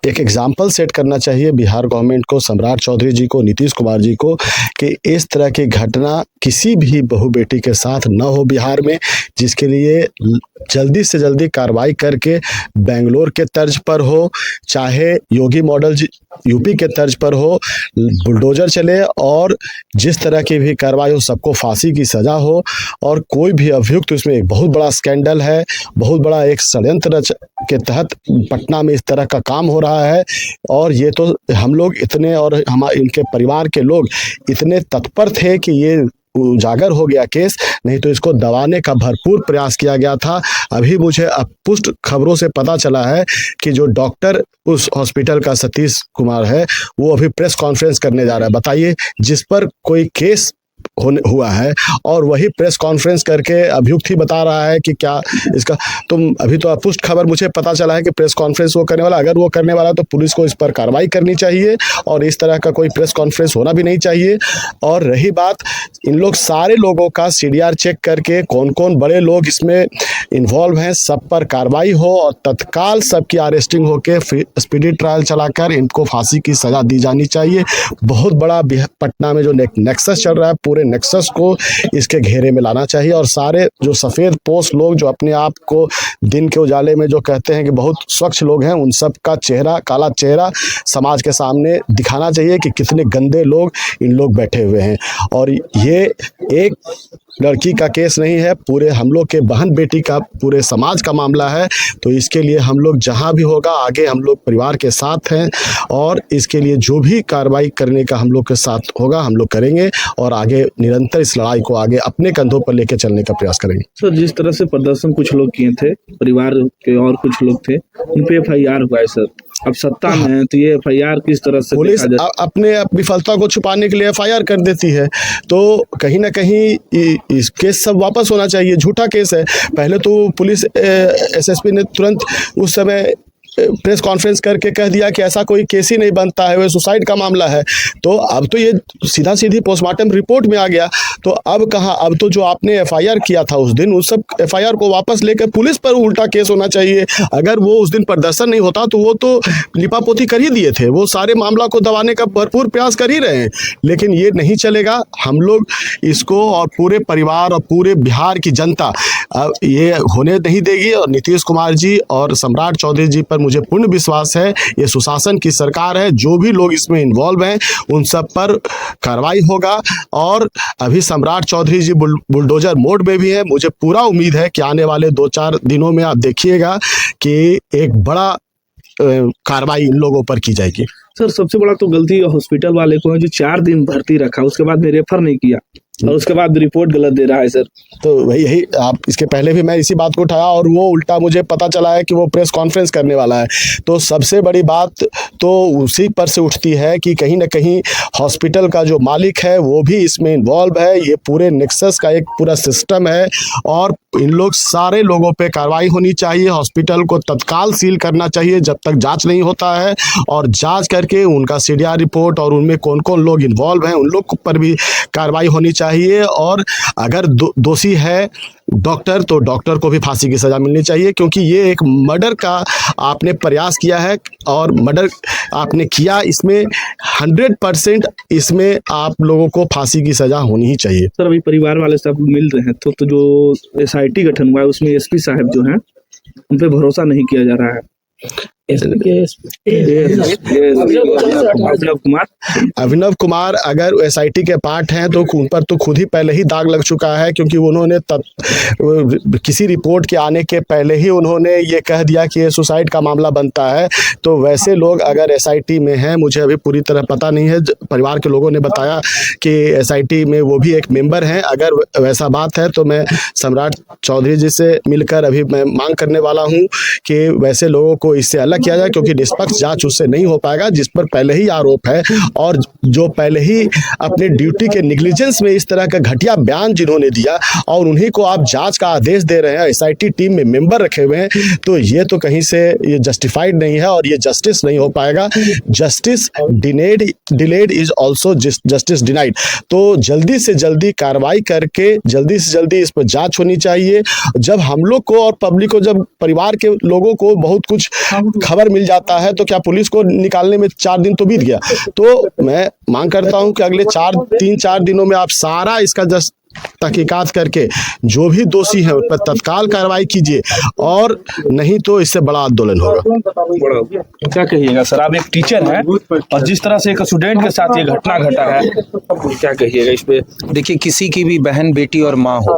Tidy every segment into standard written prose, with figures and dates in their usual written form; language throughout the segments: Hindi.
एक एग्जाम्पल सेट करना चाहिए बिहार गवर्नमेंट को, सम्राट चौधरी जी को, नीतीश कुमार जी को, कि इस तरह की घटना किसी भी बहू बेटी के साथ न हो बिहार में, जिसके लिए जल्दी से जल्दी कार्रवाई करके बेंगलोर के तर्ज पर हो, चाहे योगी मॉडल यूपी के तर्ज पर हो, बुलडोजर चले और जिस तरह की भी कार्रवाई हो सबको फांसी की सज़ा हो। और कोई भी अभियुक्त, उसमें एक बहुत बड़ा स्कैंडल है, बहुत बड़ा एक षड्यंत्र के तहत पटना में इस तरह का काम हो रहा है। और ये तो हम लोग इतने, और हमारे इनके परिवार के लोग इतने तत्पर थे कि ये उजागर हो गया केस, नहीं तो इसको दबाने का भरपूर प्रयास किया गया था। अभी मुझे पुष्ट खबरों से पता चला है कि जो डॉक्टर उस हॉस्पिटल का सतीश कुमार है, वो अभी प्रेस कॉन्फ्रेंस करने जा रहा है। बताइए, जिस पर कोई केस हुआ है और वही प्रेस कॉन्फ्रेंस करके अभियुक्त ही बता रहा है कि क्या इसका, तुम अभी तो अपुष्ट खबर मुझे पता चला है कि प्रेस कॉन्फ्रेंस वो करने वाला। अगर वो करने वाला तो पुलिस को इस पर कार्रवाई करनी चाहिए और इस तरह का कोई प्रेस कॉन्फ्रेंस होना भी नहीं चाहिए। और रही बात इन लोग सारे लोगों का CDR चेक करके कौन कौन बड़े लोग इसमें इन्वॉल्व हैं, सब पर कार्रवाई हो और तत्काल सबकी अरेस्टिंग होकर स्पीडी ट्रायल चलाकर इनको फांसी की सज़ा दी जानी चाहिए। बहुत बड़ा पटना में जो नेक्सस चल रहा है, पूरे नेक्सस को इसके घेरे में लाना चाहिए। और सारे जो सफ़ेद पोस्ट लोग जो अपने आप को दिन के उजाले में जो कहते हैं कि बहुत स्वच्छ लोग हैं, उन सब का चेहरा, काला चेहरा समाज के सामने दिखाना चाहिए कि कितने गंदे लोग इन लोग बैठे हुए हैं। और ये एक लड़की का केस नहीं है, पूरे हम लोग के बहन बेटी का, पूरे समाज का मामला है। तो इसके लिए हम लोग जहां भी होगा आगे हम लोग परिवार के साथ हैं और इसके लिए जो भी कार्रवाई करने का हम लोग के साथ होगा हम लोग करेंगे और आगे निरंतर इस लड़ाई को आगे अपने कंधों पर लेकर चलने का प्रयास करेंगे। सर, जिस तरह से प्रदर्शन कुछ लोग किए थे, परिवार के और कुछ लोग थे, उन पे FIR हुआ है सर। अब सत्ता में है तो ये FIR किस तरह से पुलिस अपने विफलता को छुपाने के लिए FIR कर देती है। तो कहीं ना कहीं इस केस सब वापस होना चाहिए, झूठा केस है। पहले तो पुलिस SSP ने तुरंत उस समय प्रेस कॉन्फ्रेंस करके कह दिया कि ऐसा कोई केस ही नहीं बनता है, वो सुसाइड का मामला है। तो अब तो ये सीधा सीधी पोस्टमार्टम रिपोर्ट में आ गया। तो अब कहाँ, अब तो जो आपने FIR किया था उस दिन, उस सब FIR को वापस लेकर पुलिस पर उल्टा केस होना चाहिए। अगर वो उस दिन प्रदर्शन नहीं होता तो वो तो लिपापोती कर ही दिए थे, वो सारे मामला को दबाने का भरपूर प्रयास कर ही रहे हैं। लेकिन ये नहीं चलेगा, हम लोग इसको और पूरे परिवार और पूरे बिहार की जनता ये होने नहीं देगी। और नीतीश कुमार जी और सम्राट चौधरी जी पर मुझे पूर्ण विश्वास है, ये सुशासन की सरकार है, जो भी लोग इसमें इन्वॉल्व हैं उन सब पर कार्रवाई होगा। और अभी सम्राट चौधरी जी बुलडोजर मोड में भी है। मुझे पूरा उम्मीद है कि आने वाले 2-4 दिनों में आप देखिएगा कि एक बड़ा कार्रवाई इन लोगों पर की जाएगी। सर, सबसे बड़ा तो गलती हॉस्पिटल वाले को है जो 4 दिन भर्ती रखा, उसके बाद में रेफर नहीं किया और उसके बाद रिपोर्ट गलत दे रहा है सर। तो वही यही आप, इसके पहले भी मैं इसी बात को उठाया और वो उल्टा मुझे पता चला है कि वो प्रेस कॉन्फ्रेंस करने वाला है। तो सबसे बड़ी बात तो उसी पर से उठती है कि कहीं ना कहीं हॉस्पिटल का जो मालिक है वो भी इसमें इन्वॉल्व है। ये पूरे नेक्सस का एक पूरा सिस्टम है और इन लोग सारे लोगों पे कार्रवाई होनी चाहिए। हॉस्पिटल को तत्काल सील करना चाहिए जब तक जांच नहीं होता है, और जांच करके उनका CDR रिपोर्ट और उनमें कौन कौन लोग इन्वॉल्व हैं उन लोग पर भी कार्रवाई होनी चाहिए। और अगर दोषी है डॉक्टर तो डॉक्टर को भी फांसी की सज़ा मिलनी चाहिए, क्योंकि ये एक मर्डर का आपने प्रयास किया है और मर्डर आपने किया, इसमें 100% इसमें आप लोगों को फांसी की सज़ा होनी ही चाहिए। सर, अभी परिवार वाले सब मिल रहे हैं तो जो SIT गठन हुआ है उसमें SP साहब जो हैं उन पे भरोसा नहीं किया जा रहा है। अभिनव कुमार अगर SIT के पार्ट हैं तो उन पर तो खुद ही पहले ही दाग लग चुका है, क्योंकि उन्होंने किसी रिपोर्ट के आने के पहले ही उन्होंने ये कह दिया कि ये सुसाइड का मामला बनता है। तो वैसे लोग अगर SIT में हैं, मुझे अभी पूरी तरह पता नहीं है, परिवार के लोगों ने बताया कि SIT में वो भी एक मेंबर हैं। अगर वैसा बात है तो मैं सम्राट चौधरी जी से मिलकर अभी मैं मांग करने वाला हूँ कि वैसे लोगों को इससे अलग किया जाए, क्योंकि निष्पक्ष जांच उससे नहीं हो पाएगा जिस पर पहले ही आरोप है और जो पहले ही अपने ड्यूटी के निग्लिजेंस में इस तरह का घटिया बयान जिन्होंने दिया और उन्हीं को आप जांच का आदेश दे रहे हैं, SIT टीम में मेंबर रखे हुए हैं। तो ये तो कहीं से ये जस्टिफाइड नहीं है और ये जस्टिस नहीं हो पाएगा। Justice delayed is also justice denied. तो जल्दी से जल्दी कार्रवाई करके जल्दी से जल्दी इस पर जांच होनी चाहिए। जब हम लोग को और पब्लिक को, जब परिवार के लोगों को बहुत कुछ खबर मिल जाता है तो क्या पुलिस को निकालने में 4 दिन तो बीत गया। तो मैं मांग करता हूं कि अगले 3-4 दिनों में आप सारा इसका तहकीकात करके जो भी दोषी है उन पर तत्काल कार्रवाई कीजिए, और नहीं तो इससे बड़ा आंदोलन होगा। क्या कहिएगा सर, आप एक टीचर हैं और जिस तरह से एक स्टूडेंट के साथ ये घटना घटा है, क्या कहिएगा इस पे? देखिए, किसी की भी बहन, बेटी और माँ हो,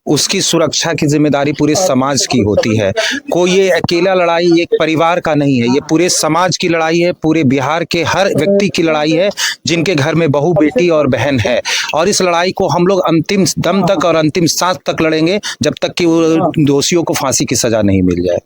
उसकी सुरक्षा की जिम्मेदारी पूरे समाज की होती है। कोई ये अकेला लड़ाई एक परिवार का नहीं है, ये पूरे समाज की लड़ाई है, पूरे बिहार के हर व्यक्ति की लड़ाई है जिनके घर में बहू, बेटी और बहन है। और इस लड़ाई को हम लोग अंतिम दम तक और अंतिम सांस तक लड़ेंगे, जब तक कि वो दोषियों को फांसी की सजा नहीं मिल जाए।